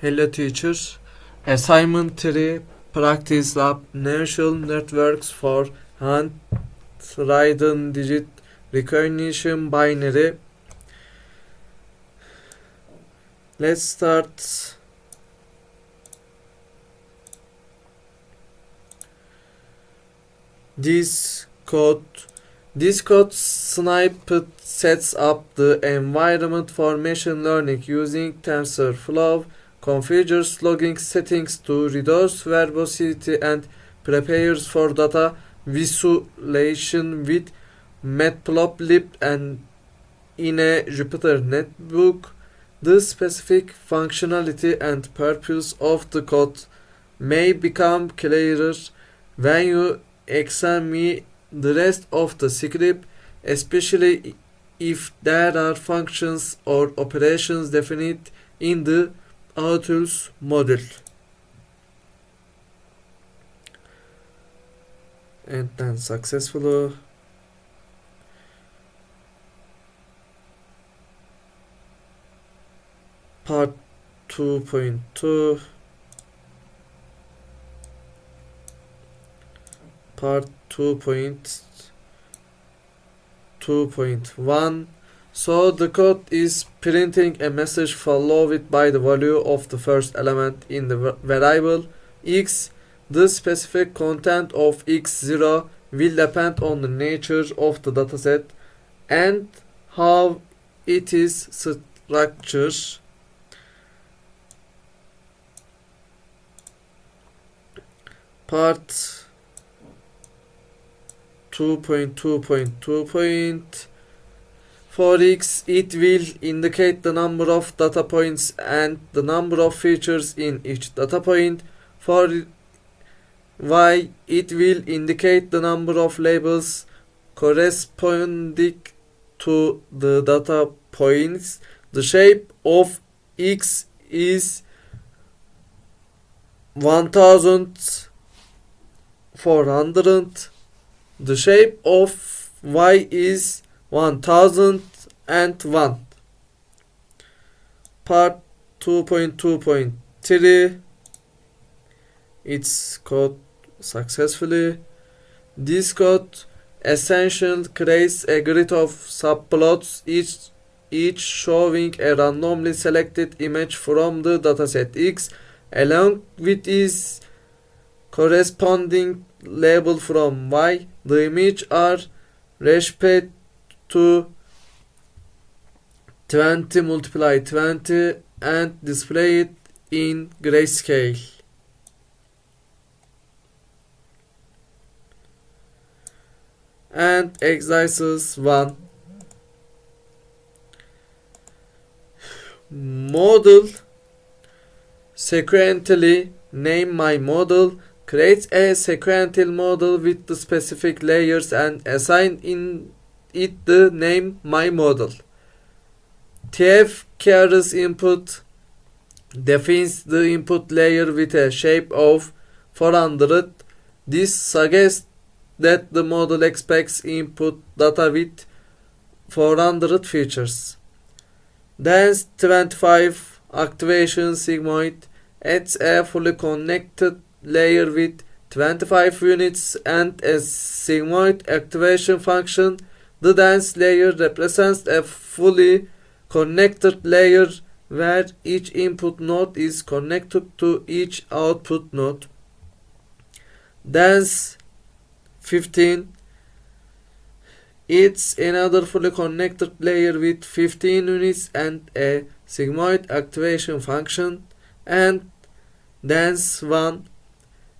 Hello teacher. Assignment 3 Practice Lab Neural Networks for Handwritten Digit Recognition Binary. Let's start. This code snippet sets up the environment for machine learning using TensorFlow, configures logging settings to reduce verbosity, and prepares for data visualization with matplotlib and in a Jupyter notebook. The specific functionality and purpose of the code may become clearer when you examine the rest of the script, especially if there are functions or operations defined in the author's model. And then successfully part 2.2 part 2.2.1. So the code is printing a message followed by the value of the first element in the variable x. The specific content of x0 will depend on the nature of the dataset and how it is structured. Part 2.2.2. For x, it will indicate the number of data points and the number of features in each data point. For y, it will indicate the number of labels corresponding to the data points. The shape of x is 1400. The shape of y is 1001. Part 2.2.3. It's code successfully. This code essentially creates a grid of subplots, each showing a randomly selected image from the dataset X, along with its corresponding label from Y. The images are respect to 20 multiply 20 and displayed in grayscale. And exercise 1. Model. Sequentially name my model. Create a sequential model with the specific layers and assign in it the name my model. TF carries input defines the input layer with a shape of 400. This suggests that the model expects input data with 400 features. Dense 25 activation sigmoid adds a fully connected layer with 25 units and a sigmoid activation function. The dense layer represents a fully connected layer where each input node is connected to each output node. Dense 15. It's another fully connected layer with 15 units and a sigmoid activation function. And dense 1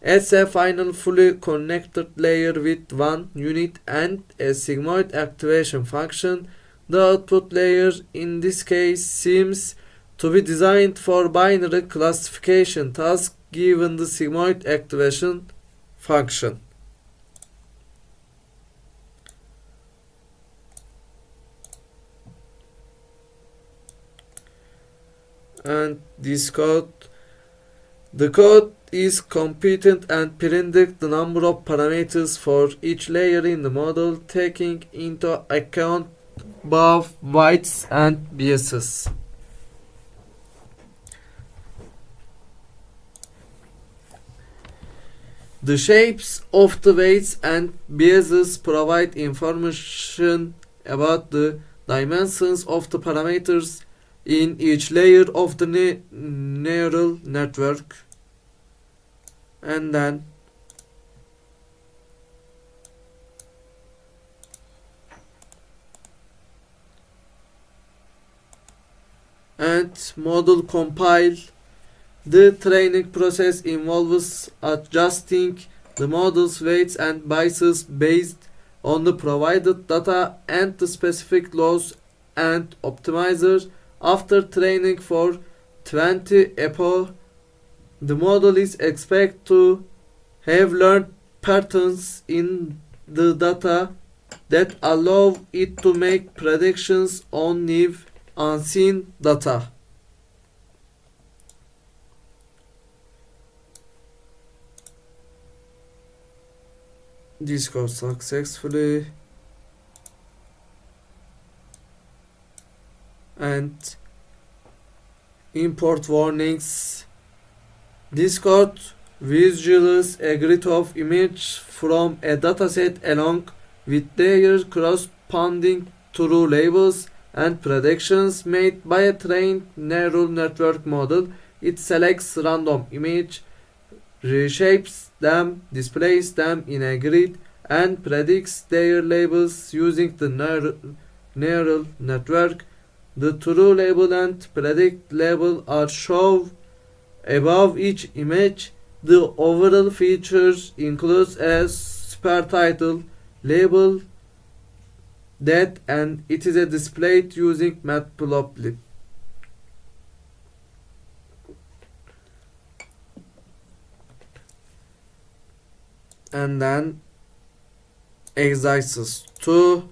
adds a final fully connected layer with 1 unit and a sigmoid activation function. The output layer in this case seems to be designed for binary classification tasks given the sigmoid activation function. And this code, the code is competent and predict the number of parameters for each layer in the model, taking into account both weights and biases. The shapes of the weights and biases provide information about the dimensions of the parameters in each layer of the neural network. And then model compile. The training process involves adjusting the model's weights and biases based on the provided data and the specific laws and optimizer. After training for 20 epochs, the model is expected to have learned patterns in the data that allow it to make predictions on new unseen data. This goes successfully, and import warnings. Discord visualize a grid of image from a dataset along with their corresponding true labels and predictions made by a trained neural network model. It selects random image, reshapes them, displays them in a grid, and predicts their labels using the neural network. The true label and predict label are shown above each image. The overall features includes a supertitle label that and it is displayed using matplotlib. And then exercise 2.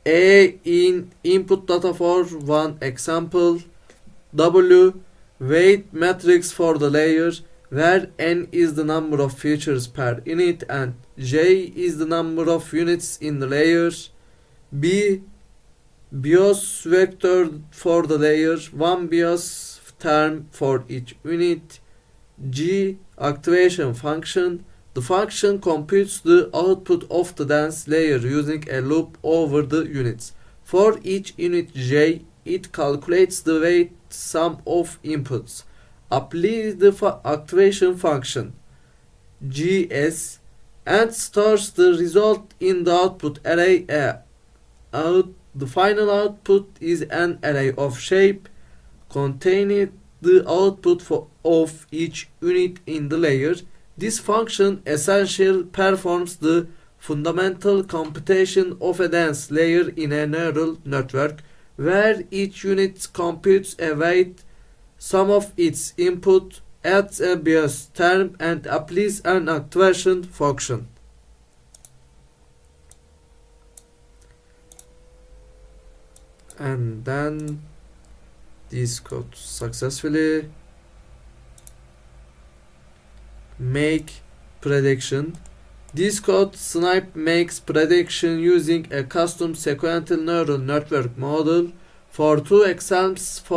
A in input data for one example. W weight matrix for the layer where n is the number of features per unit and j is the number of units in the layer. B BIOS vector for the layer, one BIOS term for each unit. G activation function. The function computes the output of the dense layer using a loop over the units. For each unit j, it calculates the weight sum of inputs. Apply the activation function gs and stores the result in the output array A. The final output is an array of shape containing the output of each unit in the layer. This function essentially performs the fundamental computation of a dense layer in a neural network, where each unit computes a weight sum of its input, adds a BIOS term, and applies an activation function. And then this code successfully make prediction. This code snipe makes prediction using a custom sequential neural network model for two examples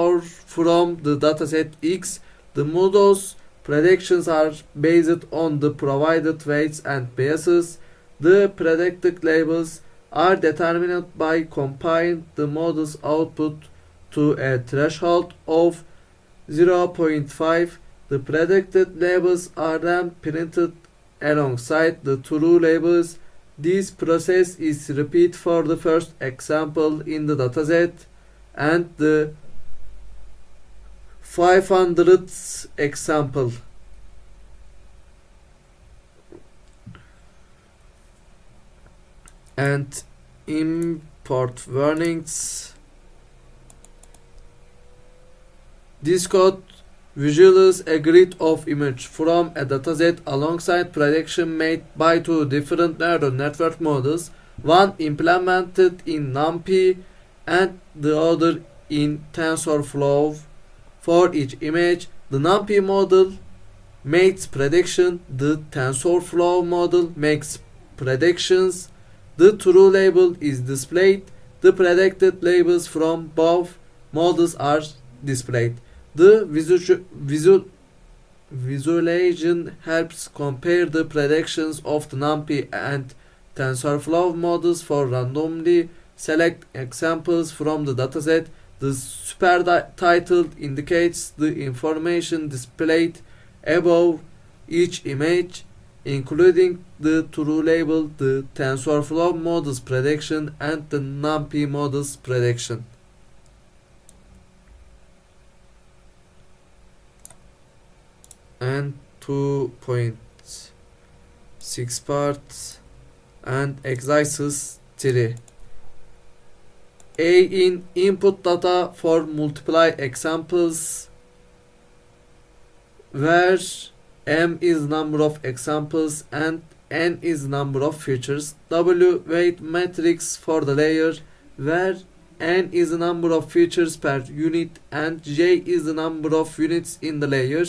from the dataset X. The model's predictions are based on the provided weights and biases. The predicted labels are determined by comparing the model's output to a threshold of 0.5. The predicted labels are then printed alongside the true labels. This process is repeated for the first example in the dataset and the 500th example. And import warnings. This code visualizes a grid of image from a dataset alongside prediction made by two different neural network models, one implemented in NumPy and the other in TensorFlow. For each image, the NumPy model makes prediction, the TensorFlow model makes predictions. The true label is displayed. The predicted labels from both models are displayed. The visualization helps compare the predictions of the NumPy and TensorFlow models for randomly select examples from the dataset. The supertitle indicates the information displayed above each image, including the true label, the TensorFlow model's prediction, and the NumPy model's prediction. And 2.6 parts and exercise 3. A in input data for multiply examples where m is number of examples and n is number of features. W weight matrix for the layer where n is the number of features per unit and j is the number of units in the layer.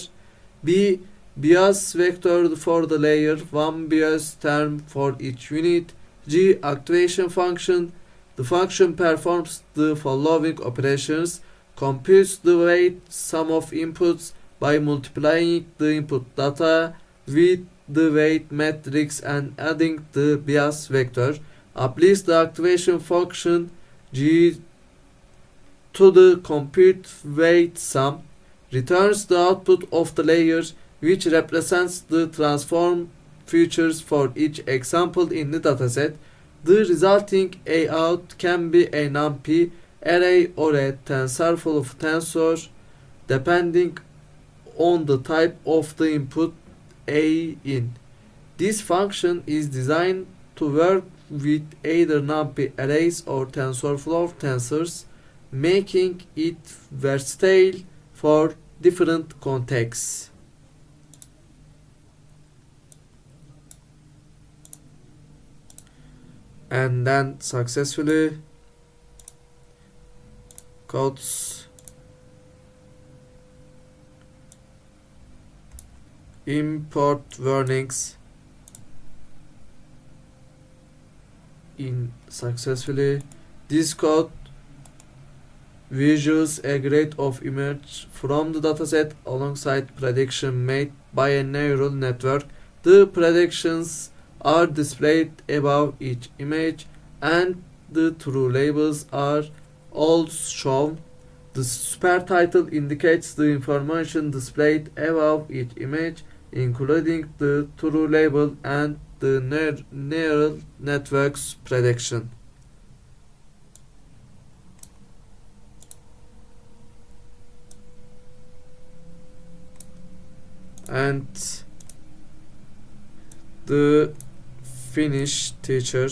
B bias vector for the layer, one bias term for each unit. G activation function. The function performs the following operations: computes the weight sum of inputs by multiplying the input data with the weight matrix and adding the bias vector. Applies the activation function G to the compute weight sum. Returns the output of the layer, which represents the transform features for each example in the dataset. The resulting A-out can be a NumPy array or a TensorFlow tensor, depending on the type of the input A in. This function is designed to work with either NumPy arrays or TensorFlow tensors, making it versatile for different contexts. And then successfully codes import warnings in successfully. This code visuals a grade of image from the dataset alongside prediction made by a neural network. The predictions are displayed above each image and the true labels are also shown. The supertitle indicates the information displayed above each image, including the true label and the neural network's prediction. And the Finnish teacher